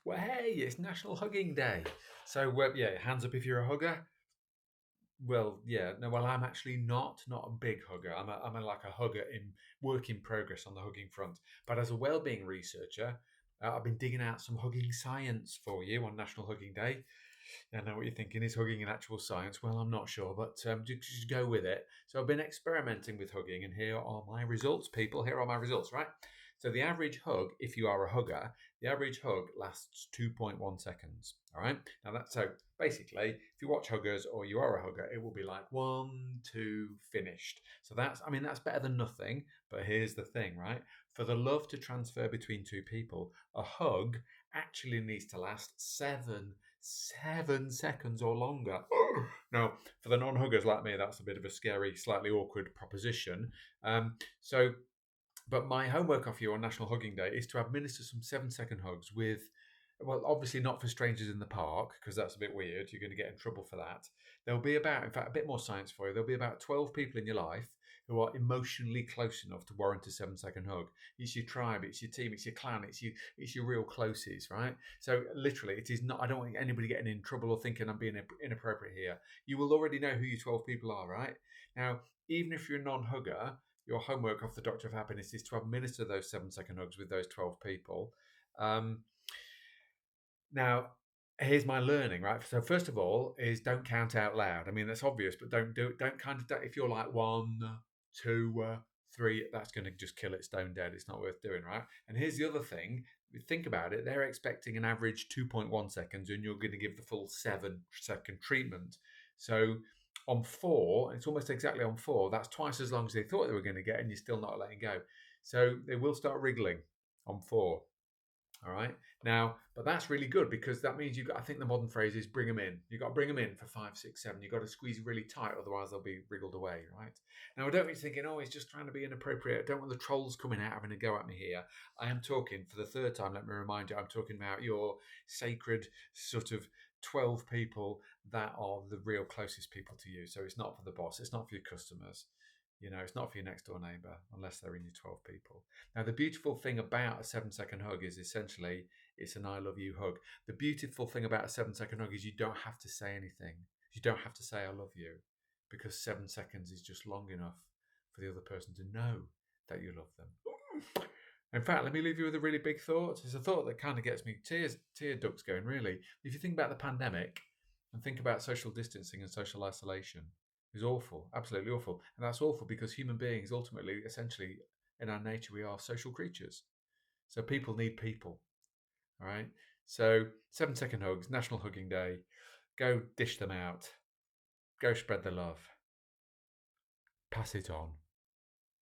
Well, hey, it's National Hugging Day. So, yeah, hands up if you're a hugger. Well, yeah, no, well, I'm actually not a big hugger. I'm like a hugger in work in progress on the hugging front. But as a well-being researcher, I've been digging out some hugging science for you on National Hugging Day. I know what you're thinking. Is hugging an actual science? Well, I'm not sure, but just go with it. So I've been experimenting with hugging, and here are my results, people. Here are my results, right? So the average hug, if you are a hugger, the average hug lasts 2.1 seconds. All right. Now that's so basically, if you watch huggers or you are a hugger, it will be like one, two, finished. So that's better than nothing. But here's the thing, right? For the love to transfer between two people, a hug actually needs to last 7 seconds or longer. Now, for the non-huggers like me, that's a bit of a scary, slightly awkward proposition. So but my homework off you on National Hugging Day is to administer some 7 second hugs with, well, obviously not for strangers in the park, because that's a bit weird. You're going to get in trouble for that. There'll be about, in fact, a bit more science for you. There'll be about 12 people in your life who are emotionally close enough to warrant a 7 second hug. It's your tribe, it's your team, it's your clan, it's your real closes, right? So literally, it is not, I don't want anybody getting in trouble or thinking I'm being inappropriate here. You will already know who your 12 people are, right? Now, even if you're a non-hugger, your homework off the Doctor of Happiness is to administer those 7 second hugs with those 12 people. Now, here's my learning, right? So first of all, is don't count out loud. I mean, that's obvious, but don't do it. If you're like one, two, three, that's going to just kill it stone dead. It's not worth doing, right? And here's the other thing. Think about it. They're expecting an average 2.1 seconds, and you're going to give the full 7 second treatment. So on four, it's almost exactly on four. That's twice as long as they thought they were going to get, and you're still not letting go. So they will start wriggling on four. All right. Now, but that's really good because that means I think the modern phrase is bring them in. You've got to bring them in for 5, 6, 7. You've got to squeeze really tight, otherwise they'll be wriggled away, right? Now, I don't want you thinking, oh, he's just trying to be inappropriate. I don't want the trolls coming out having a go at me here. I am talking for the third time, let me remind you, I'm talking about your sacred sort of 12 people that are the real closest people to you. So it's not for the boss, it's not for your customers. It's not for your next door neighbor unless they're in your 12 people. Now, the beautiful thing about a 7 second hug is essentially it's an I love you hug. The beautiful thing about a 7 second hug is you don't have to say anything. You don't have to say I love you because 7 seconds is just long enough for the other person to know that you love them. In fact, let me leave you with a really big thought. It's a thought that kind of gets me tear ducts going, really. If you think about the pandemic and think about social distancing and social isolation, is awful, absolutely awful. And that's awful because human beings ultimately, essentially, in our nature, we are social creatures. So people need people. All right. So 7 second hugs, National Hugging Day. Go dish them out. Go spread the love. Pass it on.